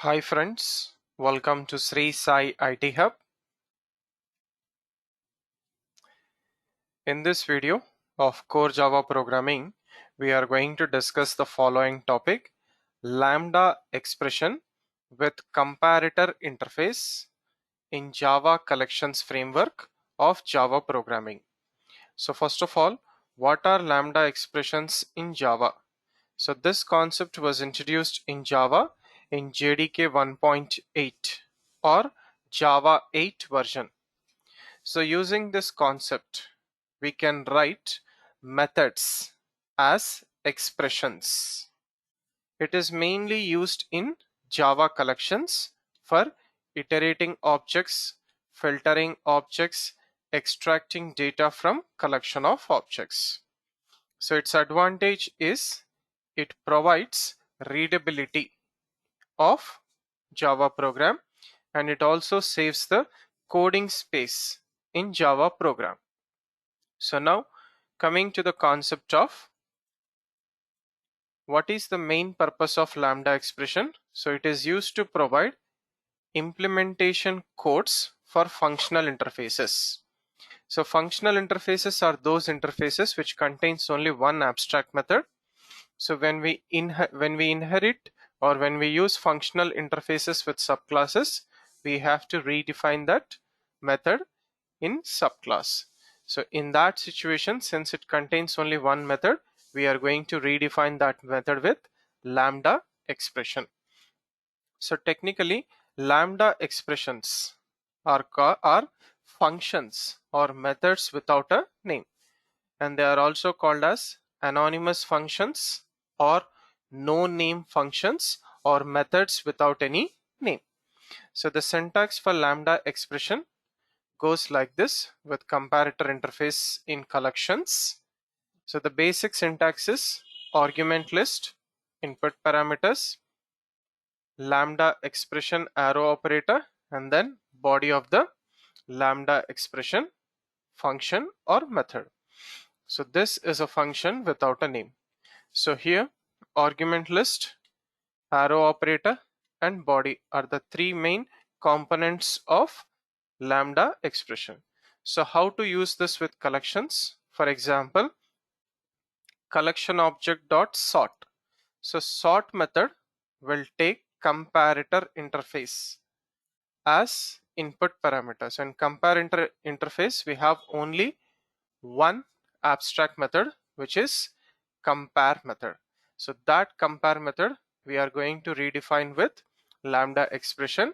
Hi friends, welcome to Srisai IT Hub. In this video of Core Java Programming, we are going to discuss the following topic: Lambda Expression with Comparator Interface in Java Collections Framework of Java Programming. So first of all, what are Lambda Expressions in Java? So this concept was introduced in Java in JDK 1.8 or Java 8 version. So using this concept, we can write methods as expressions. It is mainly used in Java collections for iterating objects, filtering objects, extracting data from collection of objects. So its advantage is it provides readability of Java program, and it also saves the coding space in Java program. So now coming to the concept of what is the main purpose of Lambda expression. So it is used to provide implementation codes for functional interfaces. So functional interfaces are those interfaces which contains only one abstract method. So when we inherit or when we use functional interfaces with subclasses, we have to redefine that method in subclass. So in that situation, since it contains only one method, we are going to redefine that method with Lambda expression. So technically, Lambda expressions are functions or methods without a name, and they are also called as anonymous functions or no name functions or methods without any name. So the syntax for Lambda expression goes like this with comparator interface in collections. So the basic syntax is argument list, input parameters, Lambda expression arrow operator, and then body of the Lambda expression function or method. So this is a function without a name. So here argument list, arrow operator, and body are the three main components of Lambda expression. So how to use this with collections? For example, collection object dot sort. So sort method will take comparator interface as input parameter. So in comparator interface, we have only one abstract method, which is compare method. So that compare method we are going to redefine with Lambda expression,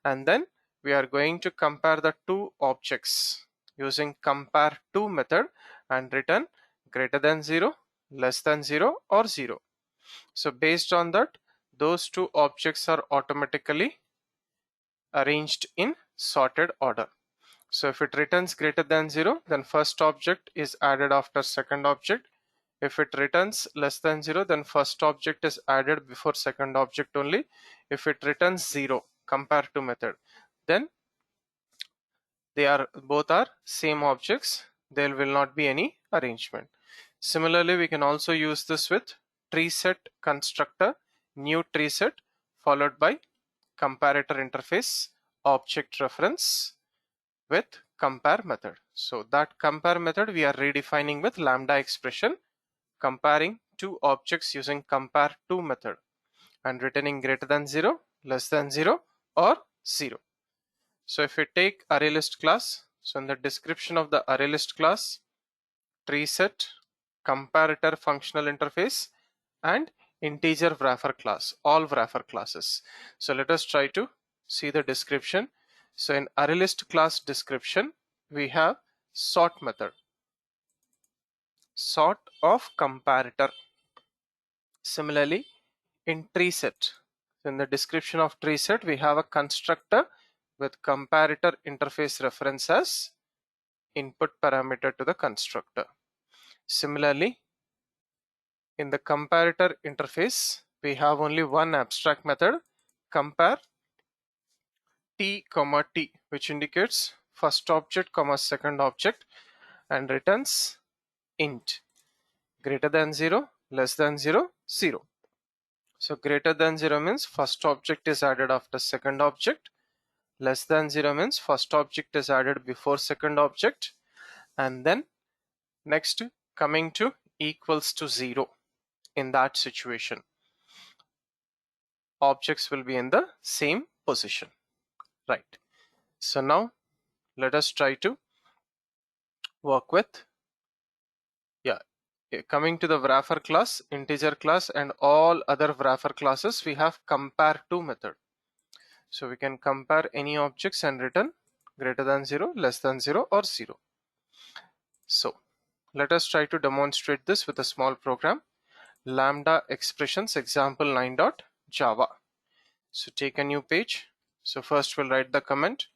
and then we are going to compare the two objects using compare to method and return greater than 0, less than 0, or 0. So based on that, those two objects are automatically arranged in sorted order. So if it returns greater than 0, then first object is added after second object. If it returns less than 0, then first object is added before second object only. If it returns 0, compare to method, then both are same objects. There will not be any arrangement. Similarly, we can also use this with tree set constructor, new tree set followed by comparator interface object reference with compare method. So that compare method we are redefining with Lambda expression, comparing two objects using compare to method and returning greater than 0, less than 0, or 0. So if we take ArrayList class, so in the description of the ArrayList class, tree set, comparator functional interface, and integer wrapper class, all wrapper classes. So let us try to see the description. So in ArrayList class description, we have sort method, sort of comparator. Similarly, in tree set, in the description of tree set, we have a constructor with comparator interface reference as input parameter to the constructor. Similarly, in the comparator interface, we have only one abstract method, compare t comma t, which indicates first object comma second object and returns int greater than 0, less than 0, 0. So greater than 0 means first object is added after second object. Less than 0 means first object is added before second object. And then next coming to equals to 0. In that situation, objects will be in the same position, right? So now let us try to work with, coming to the wrapper class, integer class, and all other wrapper classes, we have compare2 method. So we can compare any objects and return greater than 0, less than 0, or 0. So let us try to demonstrate this with a small program. Lambda Expressions example 9.java. So take a new page. So first we'll write the comment,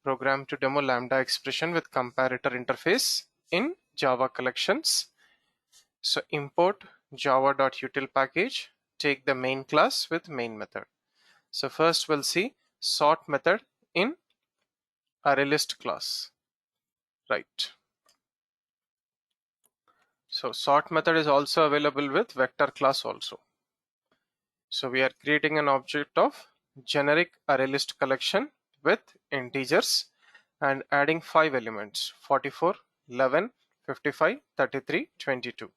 program to demo Lambda Expression with comparator interface in Java collections. So import java.util package, take the main class with main method. So first we'll see sort method in ArrayList class, right? So sort method is also available with vector class also. So we are creating an object of generic ArrayList collection with integers and adding 5 elements, 44, 11, 55, 33, 22.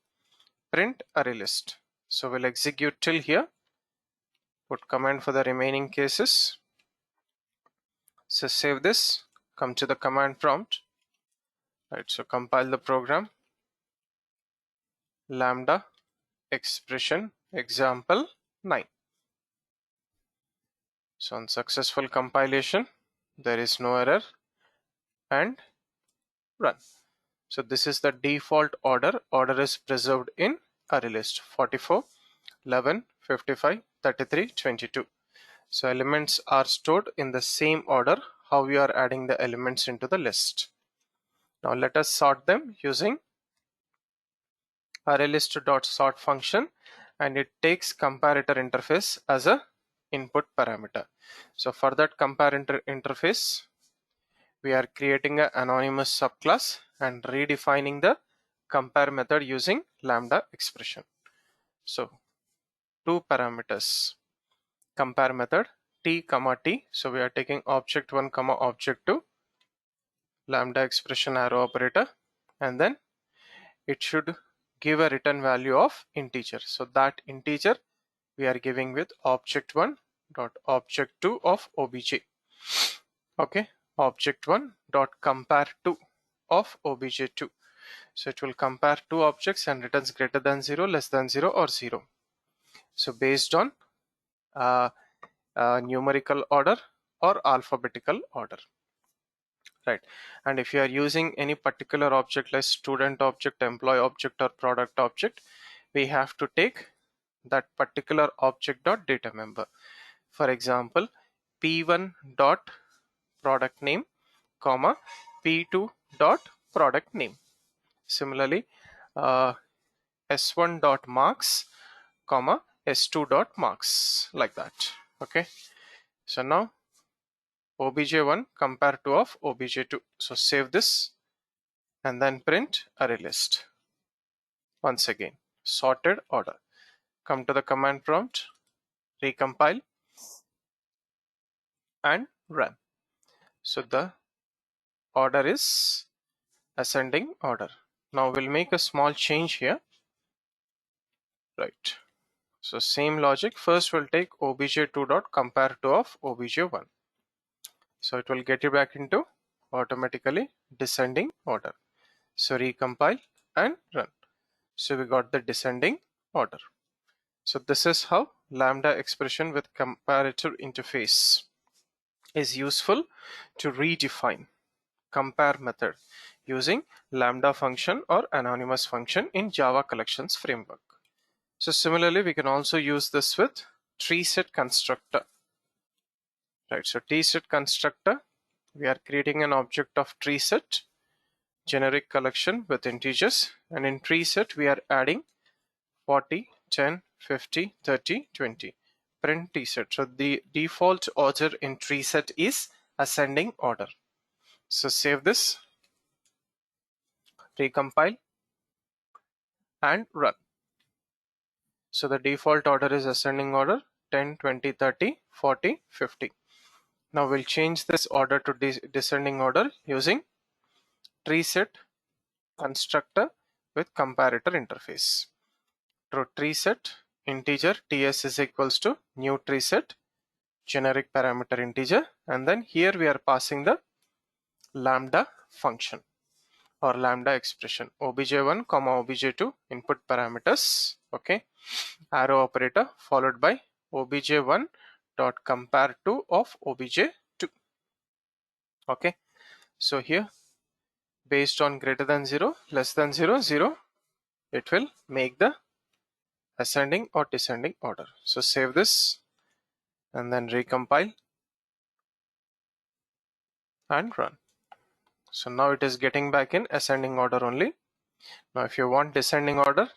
Print ArrayList. So we'll execute till here. Put command for the remaining cases. So save this, come to the command prompt. Right, so compile the program. Lambda Expression example 9. So on successful compilation, there is no error, and run. So this is the default order. Order is preserved in ArrayList 44, 11, 55, 33, 22. So elements are stored in the same order how we are adding the elements into the list. Now let us sort them using ArrayList.sort function, and it takes comparator interface as a input parameter. So for that comparator interface, we are creating an anonymous subclass and redefining the compare method using Lambda expression. So two parameters, compare method t comma t. So we are taking object 1 comma object 2, Lambda expression arrow operator, and then it should give a return value of integer. So that integer we are giving with object1 dot object2 of obj. Okay, object1 dot compare 2 of obj2. So it will compare two objects and returns greater than 0, less than 0, or 0. So based on numerical order or alphabetical order, right? And if you are using any particular object like student object, employee object, or product object, we have to take that particular object dot data member. For example, p1 dot product name comma p2 dot product name. Similarly, s1 dot marks comma s2 dot marks, like that. Okay, so now obj1 compare to of obj2. So save this and then print array list. Once again, sorted order. Come to the command prompt, recompile, and run. So the order is ascending order. Now we'll make a small change here, right? So same logic. First we'll take obj2 dot compare to of obj1. So it will get you back into automatically descending order. So recompile and run. So we got the descending order. So this is how Lambda expression with comparator interface is useful to redefine compare method using Lambda function or anonymous function in Java collections framework. So similarly, we can also use this with tree set constructor. Right, so tree set constructor, we are creating an object of tree set, generic collection with integers, and in tree set we are adding 40, 10, 50, 30, 20. Print tree set. So the default order in tree set is ascending order. So save this, recompile, and run. So the default order is ascending order 10, 20, 30, 40, 50. Now we'll change this order to descending order using tree set constructor with comparator interface. So tree set integer ts is equals to new tree set generic parameter integer, and then here we are passing the lambda function or lambda expression obj1 comma obj2 input parameters. Okay, arrow operator followed by obj1 dot compare2 of obj2. Okay, so here based on greater than 0 less than 0 0, it will make the ascending or descending order. So save this and then recompile and run. So now it is getting back in ascending order only. Now if you want descending order,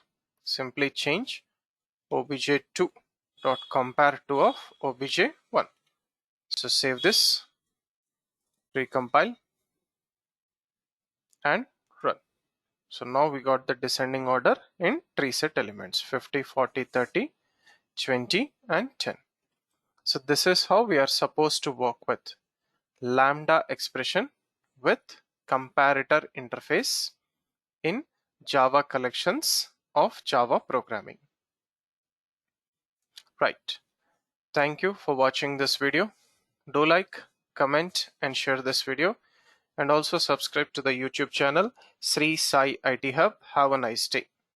simply change obj2 dot compare2 of obj1. So save this, recompile and run. So now we got the descending order in tree set elements 50, 40, 30, 20 and 10. So this is how we are supposed to work with lambda expression with comparator interface in Java collections of Java programming. Right. Thank you for watching this video. Do like, comment and share this video, and also subscribe to the YouTube channel Sri Sai IT Hub. Have a nice day.